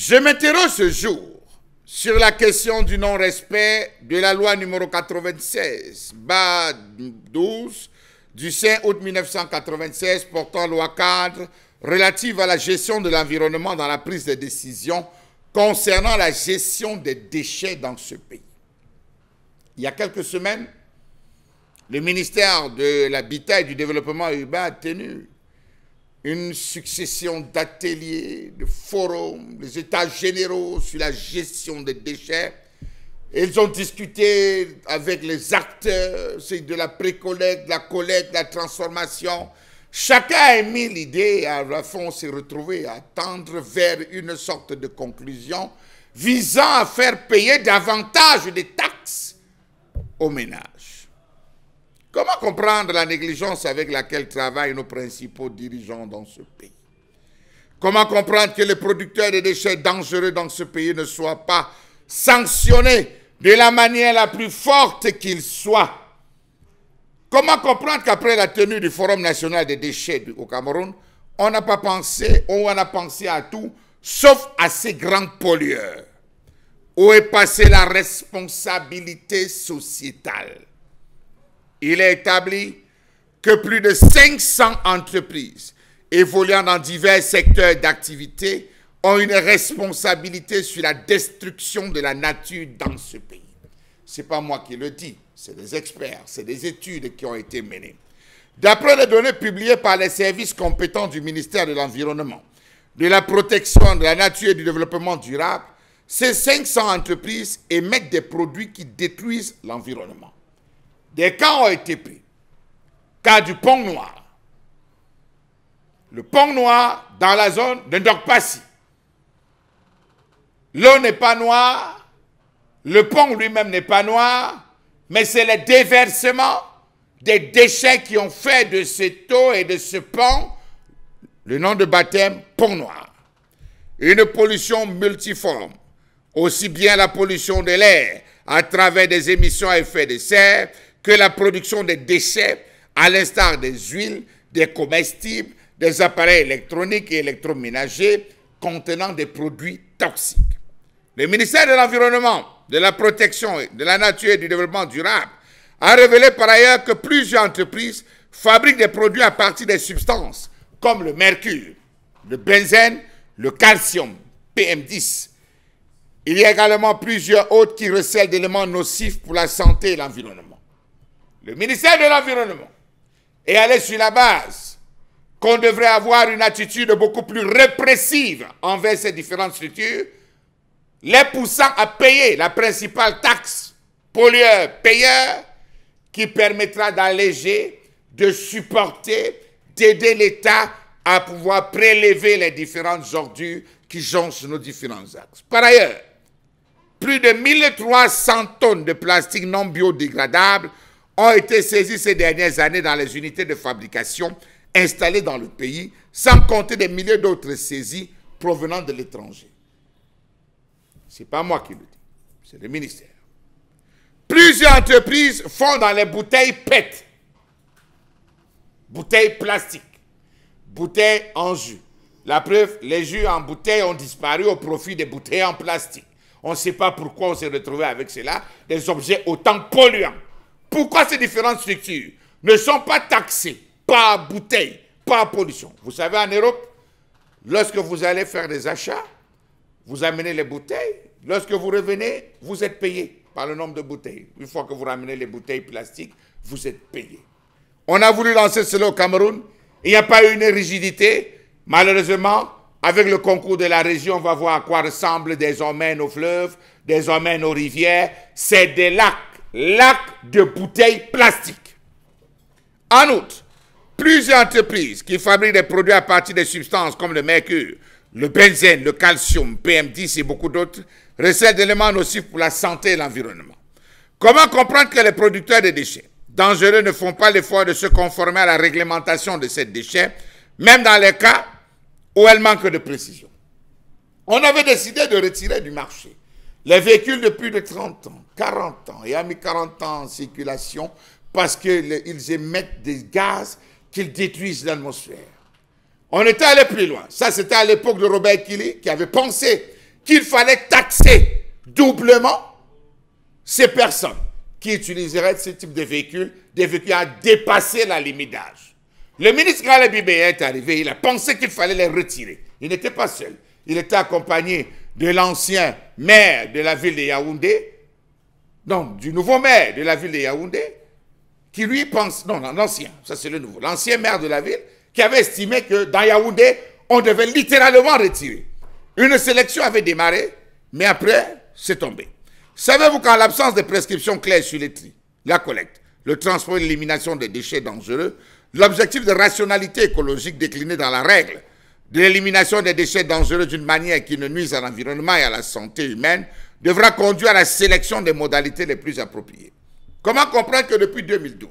Je m'interroge ce jour sur la question du non-respect de la loi numéro 96/12 du 5 août 1996 portant loi cadre relative à la gestion de l'environnement dans la prise de décision concernant la gestion des déchets dans ce pays. Il y a quelques semaines, le ministère de l'Habitat et du Développement urbain a tenu une succession d'ateliers, de forums, des états généraux sur la gestion des déchets. Ils ont discuté avec les acteurs, c'est de la précollecte, de la collecte, de la transformation. Chacun a émis l'idée et à la fin on s'est retrouvé à tendre vers une sorte de conclusion visant à faire payer davantage de taxes aux ménages. Comment comprendre la négligence avec laquelle travaillent nos principaux dirigeants dans ce pays? Comment comprendre que les producteurs de déchets dangereux dans ce pays ne soient pas sanctionnés de la manière la plus forte qu'ils soient? Comment comprendre qu'après la tenue du Forum national des déchets au Cameroun, on n'a pas pensé, ou on a pensé à tout, sauf à ces grands pollueurs? Où est passée la responsabilité sociétale? Il est établi que plus de 500 entreprises évoluant dans divers secteurs d'activité ont une responsabilité sur la destruction de la nature dans ce pays. Ce n'est pas moi qui le dis, c'est des experts, c'est des études qui ont été menées. D'après les données publiées par les services compétents du ministère de l'Environnement, de la protection de la nature et du développement durable, ces 500 entreprises émettent des produits qui détruisent l'environnement. Des cas ont été pris. Cas du pont noir. Le pont noir dans la zone de Ndokpassi. L'eau n'est pas noire, le pont lui-même n'est pas noir, mais c'est le déversement des déchets qui ont fait de cette eau et de ce pont le nom de baptême pont noir. Une pollution multiforme, aussi bien la pollution de l'air à travers des émissions à effet de serre que la production des déchets, à l'instar des huiles, des comestibles, des appareils électroniques et électroménagers contenant des produits toxiques. Le ministère de l'Environnement, de la Protection de la Nature et du Développement durable a révélé par ailleurs que plusieurs entreprises fabriquent des produits à partir des substances comme le mercure, le benzène, le calcium, PM10. Il y a également plusieurs autres qui recèlent d'éléments nocifs pour la santé et l'environnement. Le ministère de l'Environnement est allé sur la base qu'on devrait avoir une attitude beaucoup plus répressive envers ces différentes structures, les poussant à payer la principale taxe pollueur-payeur qui permettra d'alléger, de supporter, d'aider l'État à pouvoir prélever les différentes ordures qui jonchent nos différents axes. Par ailleurs, plus de 1300 tonnes de plastique non biodégradable ont été saisies ces dernières années dans les unités de fabrication installées dans le pays, sans compter des milliers d'autres saisies provenant de l'étranger. Ce n'est pas moi qui le dis, c'est le ministère. Plusieurs entreprises font dans les bouteilles PET, bouteilles plastiques, bouteilles en jus. La preuve, les jus en bouteille ont disparu au profit des bouteilles en plastique. On ne sait pas pourquoi on s'est retrouvé avec cela, des objets autant polluants. Pourquoi ces différentes structures ne sont pas taxées par bouteille, par pollution? Vous savez, en Europe, lorsque vous allez faire des achats, vous amenez les bouteilles. Lorsque vous revenez, vous êtes payé par le nombre de bouteilles. Une fois que vous ramenez les bouteilles plastiques, vous êtes payé. On a voulu lancer cela au Cameroun. Il n'y a pas eu une rigidité. Malheureusement, avec le concours de la région, on va voir à quoi ressemblent désormais nos fleuves, désormais nos rivières. C'est des lacs de bouteilles plastiques. En outre, plusieurs entreprises qui fabriquent des produits à partir des substances comme le mercure, le benzène, le calcium, PM10 et beaucoup d'autres recèlent d'éléments nocifs pour la santé et l'environnement. Comment comprendre que les producteurs de déchets dangereux ne font pas l'effort de se conformer à la réglementation de ces déchets, même dans les cas où elles manquent de précision? On avait décidé de retirer du marché les véhicules de plus de 30 ans, 40 ans, et a mis 40 ans en circulation parce qu'ils émettent des gaz qu'ils détruisent l'atmosphère. On était allé plus loin. Ça, c'était à l'époque de Robert Kili qui avait pensé qu'il fallait taxer doublement ces personnes qui utiliseraient ce type de véhicules, des véhicules à dépasser la limite d'âge. Le ministre Galabi Beye est arrivé, il a pensé qu'il fallait les retirer. Il n'était pas seul. Il était accompagné de l'ancien maire de la ville de Yaoundé, non, du nouveau maire de la ville de Yaoundé, qui lui pense, non, l'ancien, ça c'est le nouveau, l'ancien maire de la ville, qui avait estimé que dans Yaoundé, on devait littéralement retirer. Une sélection avait démarré, mais après, c'est tombé. Savez-vous qu'en l'absence de prescriptions claires sur les tri, la collecte, le transport et l'élimination des déchets dangereux, l'objectif de rationalité écologique décliné dans la règle de l'élimination des déchets dangereux d'une manière qui ne nuise à l'environnement et à la santé humaine devra conduire à la sélection des modalités les plus appropriées. Comment comprendre que depuis 2012,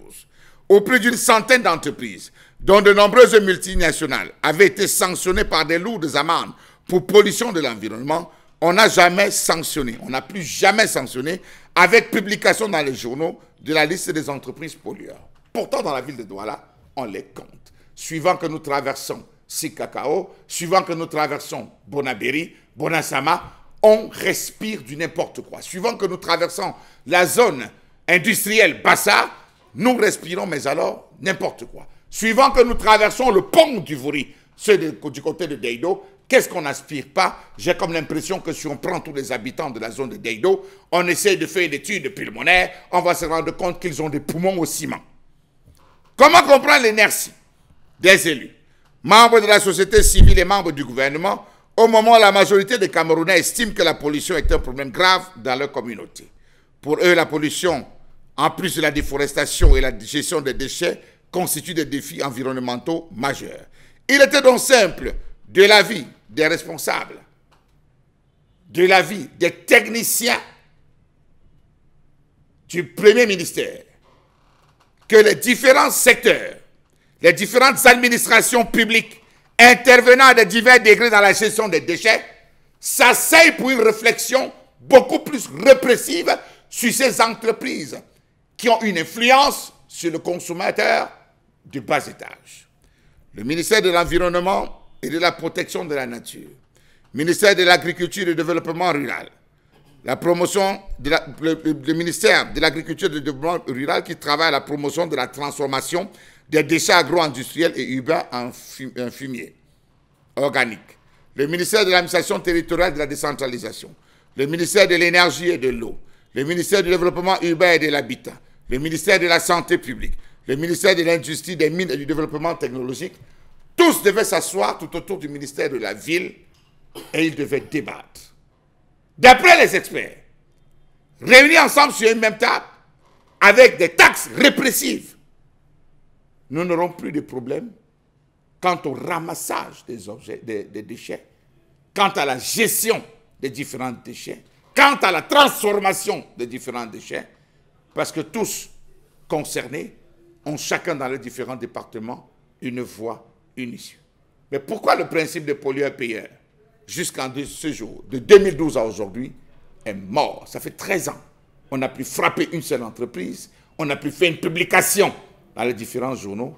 au plus d'une centaine d'entreprises, dont de nombreuses multinationales, avaient été sanctionnées par des lourdes amendes pour pollution de l'environnement, on n'a jamais sanctionné, on n'a plus jamais sanctionné avec publication dans les journaux de la liste des entreprises pollueurs. Pourtant, dans la ville de Douala, on les compte. Suivant que nous traversons Sikakao, suivant que nous traversons Bonaberi, Bonasama, on respire du n'importe quoi. Suivant que nous traversons la zone industrielle Bassa, nous respirons, mais alors n'importe quoi. Suivant que nous traversons le pont du Vouri, ceux du côté de Deido, qu'est-ce qu'on n'aspire pas? J'ai comme l'impression que si on prend tous les habitants de la zone de Deido, on essaye de faire une étude pulmonaire, on va se rendre compte qu'ils ont des poumons au ciment. Comment comprendre l'inertie des élus, membres de la société civile et membres du gouvernement, au moment où la majorité des Camerounais estiment que la pollution est un problème grave dans leur communauté? Pour eux, la pollution, en plus de la déforestation et la gestion des déchets, constitue des défis environnementaux majeurs. Il était donc simple, de l'avis des responsables, de l'avis des techniciens du premier ministère, que les différents secteurs, les différentes administrations publiques intervenant à de divers degrés dans la gestion des déchets s'asseyent pour une réflexion beaucoup plus répressive sur ces entreprises qui ont une influence sur le consommateur du bas étage. Le ministère de l'Environnement et de la Protection de la Nature, le ministère de l'Agriculture et du Développement Rural, le ministère de l'Agriculture et du Développement Rural qui travaille à la promotion de la transformation des déchets agro-industriels et urbains en fumier organique, le ministère de l'Administration territoriale et de la décentralisation, le ministère de l'Énergie et de l'Eau, le ministère du Développement urbain et de l'Habitat, le ministère de la Santé publique, le ministère de l'Industrie, des Mines et du Développement technologique, tous devaient s'asseoir tout autour du ministère de la Ville et ils devaient débattre. D'après les experts, réunis ensemble sur une même table, avec des taxes répressives, nous n'aurons plus de problème quant au ramassage des déchets, quant à la gestion des différents déchets, quant à la transformation des différents déchets, parce que tous concernés ont chacun dans les différents départements une voie, une issue. Mais pourquoi le principe de pollueur-payeur, jusqu'en ce jour, de 2012 à aujourd'hui, est mort? Ça fait 13 ans. On n'a plus frappé une seule entreprise, on n'a plus fait une publication dans les différents journaux.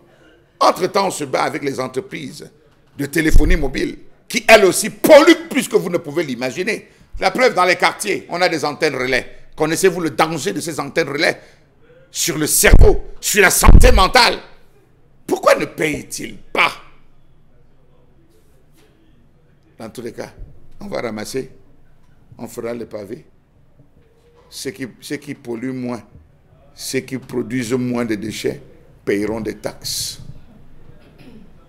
Entre-temps, on se bat avec les entreprises de téléphonie mobile qui, elles aussi, polluent plus que vous ne pouvez l'imaginer. La preuve, dans les quartiers, on a des antennes relais. Connaissez-vous le danger de ces antennes relais sur le cerveau, sur la santé mentale? Pourquoi ne payent-ils pas? Dans tous les cas, on va ramasser, on fera le pavé. Ceux qui polluent moins, ceux qui produisent moins de déchets, paieront des taxes.